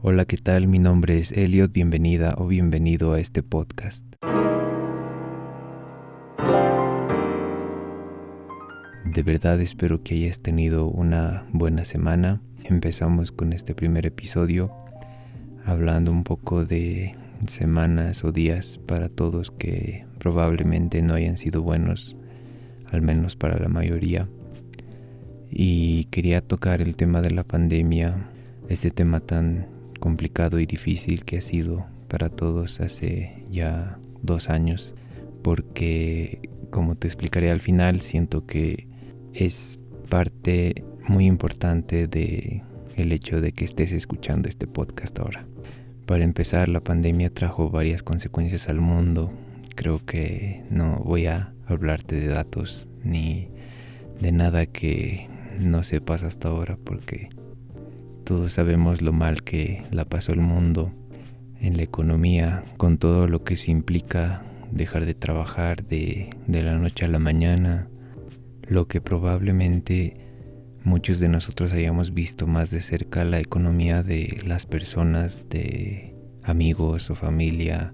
Hola, ¿qué tal? Mi nombre es Elliot, bienvenida o bienvenido a este podcast. De verdad espero que hayas tenido una buena semana. Empezamos con este primer episodio hablando un poco de semanas o días para todos que probablemente no hayan sido buenos, al menos para la mayoría. Y quería tocar el tema de la pandemia, este tema tan complicado y difícil que ha sido para todos hace ya 2 años, porque como te explicaré al final, siento que es parte muy importante de el hecho de que estés escuchando este podcast ahora. Para empezar, la pandemia trajo varias consecuencias al mundo. Creo que no voy a hablarte de datos ni de nada que no sepas hasta ahora, porque todos sabemos lo mal que la pasó el mundo en la economía, con todo lo que eso implica, dejar de trabajar de la noche a la mañana, lo que probablemente muchos de nosotros hayamos visto más de cerca, la economía de las personas, de amigos o familia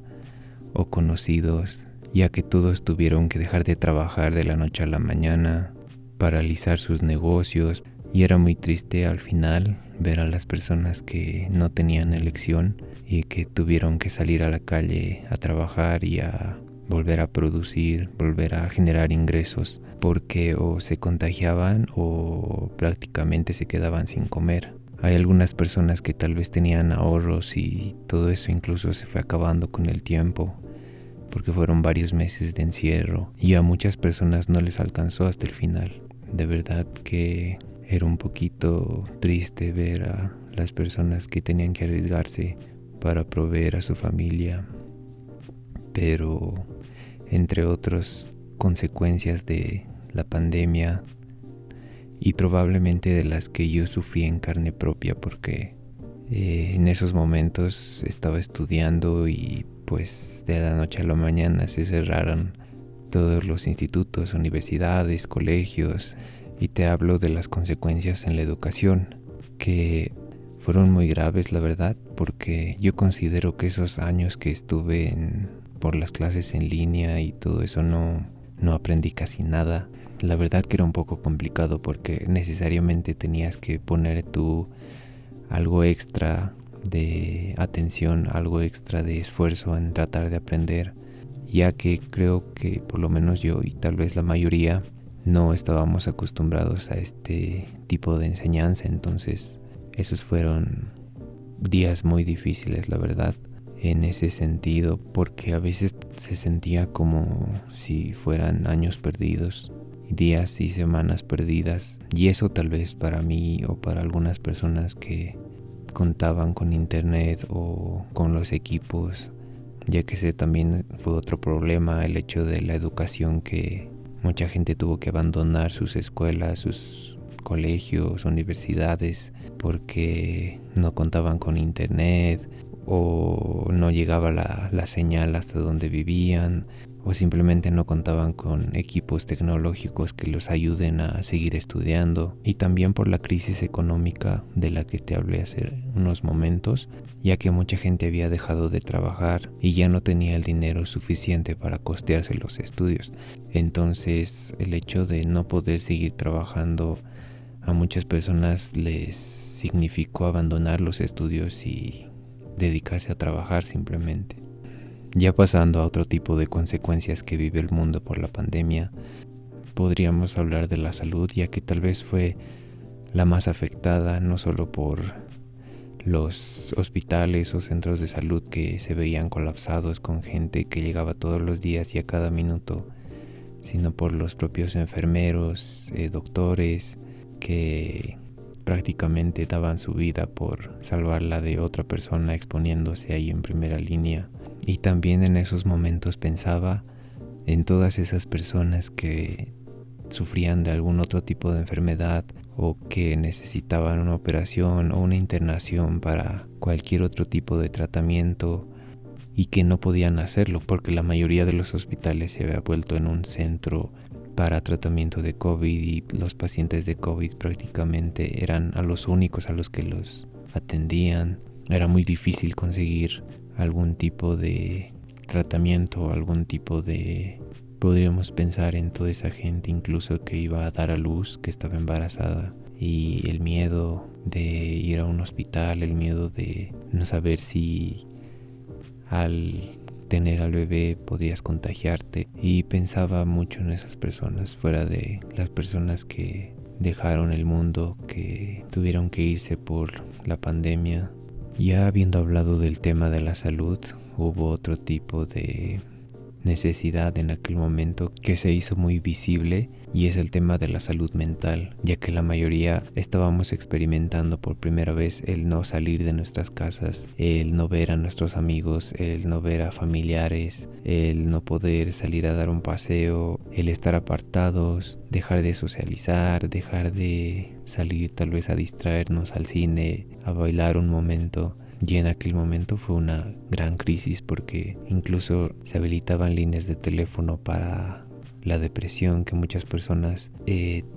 o conocidos, ya que todos tuvieron que dejar de trabajar de la noche a la mañana, paralizar sus negocios, y era muy triste al final ver a las personas que no tenían elección y que tuvieron que salir a la calle a trabajar y a volver a producir, volver a generar ingresos, porque o se contagiaban o prácticamente se quedaban sin comer. Hay algunas personas que tal vez tenían ahorros y todo eso incluso se fue acabando con el tiempo, porque fueron varios meses de encierro y a muchas personas no les alcanzó hasta el final. De verdad que era un poquito triste ver a las personas que tenían que arriesgarse para proveer a su familia, pero entre otras consecuencias de la pandemia, y probablemente de las que yo sufrí en carne propia, porque en esos momentos estaba estudiando y pues de la noche a la mañana se cerraron todos los institutos, universidades, colegios, y te hablo de las consecuencias en la educación, que fueron muy graves, la verdad, porque yo considero que esos años que estuve por las clases en línea y todo eso no aprendí casi nada. La verdad que era un poco complicado porque necesariamente tenías que poner tú algo extra de atención, algo extra de esfuerzo en tratar de aprender, ya que creo que por lo menos yo y tal vez la mayoría no estábamos acostumbrados a este tipo de enseñanza. Entonces esos fueron días muy difíciles, la verdad, en ese sentido, porque a veces se sentía como si fueran años perdidos, días y semanas perdidas, y eso tal vez para mí o para algunas personas que contaban con internet o con los equipos, ya que ese también fue otro problema, el hecho de la educación, que mucha gente tuvo que abandonar sus escuelas, sus colegios, universidades, porque no contaban con internet o no llegaba la señal hasta donde vivían, o simplemente no contaban con equipos tecnológicos que los ayuden a seguir estudiando, y también por la crisis económica de la que te hablé hace unos momentos, ya que mucha gente había dejado de trabajar y ya no tenía el dinero suficiente para costearse los estudios. Entonces el hecho de no poder seguir trabajando a muchas personas les significó abandonar los estudios y dedicarse a trabajar simplemente. Ya pasando a otro tipo de consecuencias que vive el mundo por la pandemia, podríamos hablar de la salud, ya que tal vez fue la más afectada, no solo por los hospitales o centros de salud que se veían colapsados con gente que llegaba todos los días y a cada minuto, sino por los propios enfermeros, doctores, que prácticamente daban su vida por salvarla de otra persona, exponiéndose ahí en primera línea. Y también en esos momentos pensaba en todas esas personas que sufrían de algún otro tipo de enfermedad o que necesitaban una operación o una internación para cualquier otro tipo de tratamiento y que no podían hacerlo porque la mayoría de los hospitales se había vuelto en un centro para tratamiento de COVID, y los pacientes de COVID prácticamente eran a los únicos a los que los atendían. era muy difícil conseguir algún tipo de tratamiento, algún tipo de... Podríamos pensar en toda esa gente incluso que iba a dar a luz, que estaba embarazada, y el miedo de ir a un hospital, el miedo de no saber si al tener al bebé podrías contagiarte. Y pensaba mucho en esas personas, fuera de las personas que dejaron el mundo, que tuvieron que irse por la pandemia. Ya habiendo hablado del tema de la salud, hubo otro tipo de necesidad en aquel momento que se hizo muy visible, y es el tema de la salud mental, ya que la mayoría estábamos experimentando por primera vez el no salir de nuestras casas, el no ver a nuestros amigos, el no ver a familiares, el no poder salir a dar un paseo, el estar apartados, dejar de socializar, dejar de salir tal vez a distraernos al cine, a bailar un momento. Y en aquel momento fue una gran crisis porque incluso se habilitaban líneas de teléfono para la depresión, que muchas personas,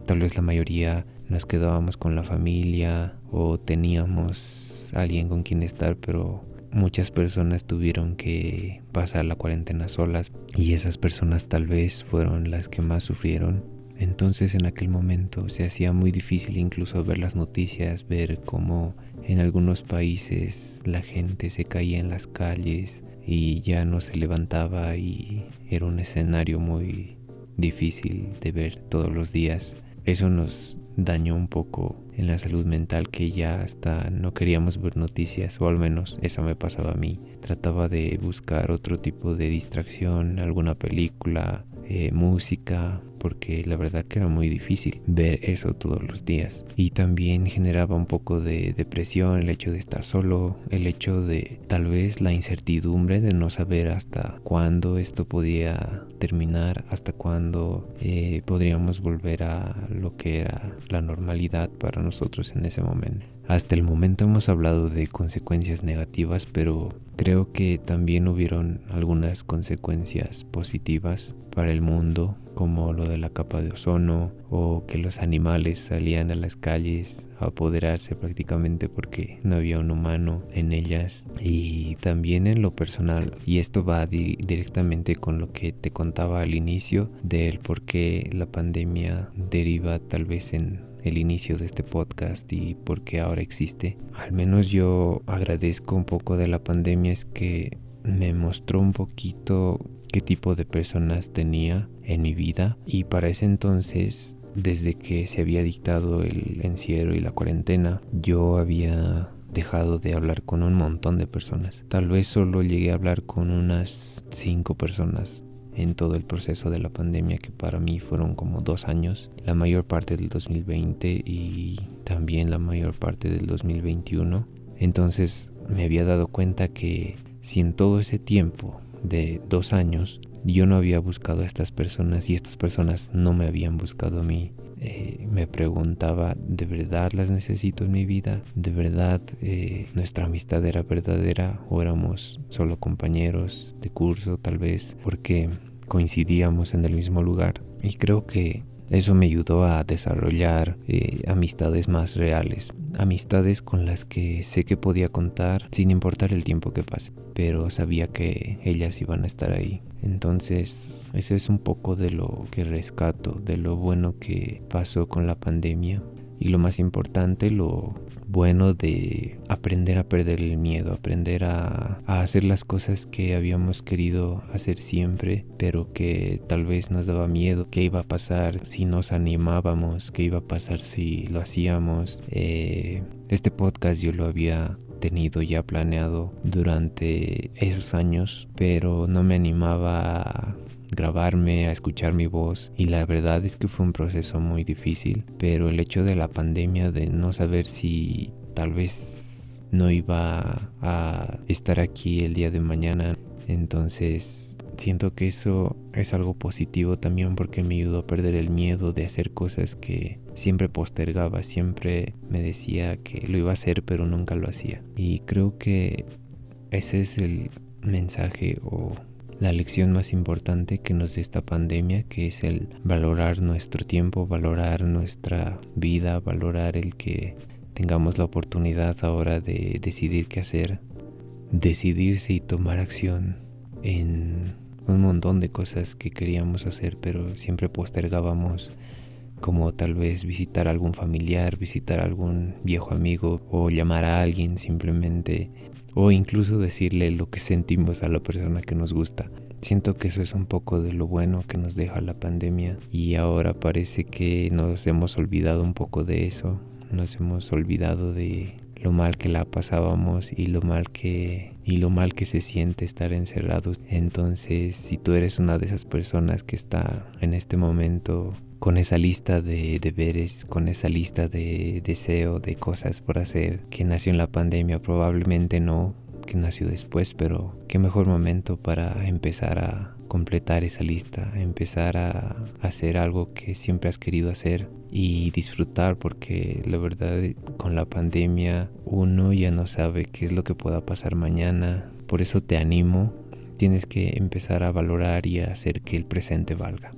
tal vez la mayoría, nos quedábamos con la familia o teníamos alguien con quien estar, pero muchas personas tuvieron que pasar la cuarentena solas, y esas personas tal vez fueron las que más sufrieron. Entonces en aquel momento se hacía muy difícil incluso ver las noticias, ver cómo en algunos países la gente se caía en las calles y ya no se levantaba, y era un escenario muy difícil de ver todos los días. Eso nos dañó un poco en la salud mental, que ya hasta no queríamos ver noticias, o al menos eso me pasaba a mí. Trataba de buscar otro tipo de distracción, alguna película, música, porque la verdad que era muy difícil ver eso todos los días. Y también generaba un poco de depresión el hecho de estar solo, el hecho de tal vez la incertidumbre de no saber hasta cuándo esto podía terminar, hasta cuándo podríamos volver a lo que era la normalidad para nosotros en ese momento. Hasta el momento hemos hablado de consecuencias negativas, pero creo que también hubieron algunas consecuencias positivas para el mundo, como lo de la capa de ozono, o que los animales salían a las calles a apoderarse prácticamente porque no había un humano en ellas. Y también en lo personal, y esto va directamente con lo que te contaba al inicio del por qué la pandemia deriva tal vez en el inicio de este podcast y por qué ahora existe. Al menos yo agradezco un poco de la pandemia, es que me mostró un poquito qué tipo de personas tenía en mi vida, y para ese entonces, desde que se había dictado el encierro y la cuarentena, yo había dejado de hablar con un montón de personas. Tal vez solo llegué a hablar con unas 5 personas en todo el proceso de la pandemia, que para mí fueron como 2 años, la mayor parte del 2020 y también la mayor parte del 2021. Entonces me había dado cuenta que si en todo ese tiempo de 2 años yo no había buscado a estas personas y estas personas no me habían buscado a mí, me preguntaba, ¿de verdad las necesito en mi vida? ¿De verdad nuestra amistad era verdadera, o éramos solo compañeros de curso tal vez porque coincidíamos en el mismo lugar? Y creo que eso me ayudó a desarrollar amistades más reales, amistades con las que sé que podía contar sin importar el tiempo que pase, pero sabía que ellas iban a estar ahí. Entonces eso es un poco de lo que rescato, de lo bueno que pasó con la pandemia, y lo más importante, lo bueno de aprender a perder el miedo, aprender a hacer las cosas que habíamos querido hacer siempre, pero que tal vez nos daba miedo. ¿Qué iba a pasar si nos animábamos? ¿Qué iba a pasar si lo hacíamos? Este podcast yo lo había tenido ya planeado durante esos años, pero no me animaba a grabarme, a escuchar mi voz, y la verdad es que fue un proceso muy difícil. Pero el hecho de la pandemia, de no saber si tal vez no iba a estar aquí el día de mañana, entonces siento que eso es algo positivo también, porque me ayudó a perder el miedo de hacer cosas que siempre postergaba. Siempre me decía que lo iba a hacer, pero nunca lo hacía. Y creo que ese es el mensaje o la lección más importante que nos da esta pandemia, que es el valorar nuestro tiempo, valorar nuestra vida, valorar el que tengamos la oportunidad ahora de decidir qué hacer, decidirse y tomar acción en un montón de cosas que queríamos hacer, pero siempre postergábamos, como tal vez visitar a algún familiar, visitar a algún viejo amigo o llamar a alguien simplemente, o incluso decirle lo que sentimos a la persona que nos gusta. Siento que eso es un poco de lo bueno que nos deja la pandemia, y ahora parece que nos hemos olvidado un poco de eso, nos hemos olvidado de lo mal que la pasábamos y lo mal que se siente estar encerrados. Entonces, si tú eres una de esas personas que está en este momento con esa lista de deberes, con esa lista de deseo, de cosas por hacer, que nació en la pandemia, probablemente no, que nació después, pero qué mejor momento para empezar a completar esa lista, empezar a hacer algo que siempre has querido hacer y disfrutar, porque la verdad con la pandemia uno ya no sabe qué es lo que pueda pasar mañana. Por eso te animo, tienes que empezar a valorar y a hacer que el presente valga.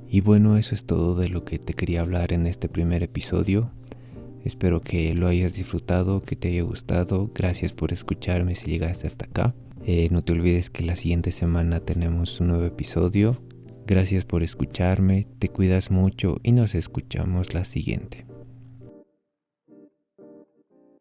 Y bueno, eso es todo de lo que te quería hablar en este primer episodio. Espero que lo hayas disfrutado, que te haya gustado. Gracias por escucharme si llegaste hasta acá. No te olvides que la siguiente semana tenemos un nuevo episodio. Gracias por escucharme, te cuidas mucho y nos escuchamos la siguiente.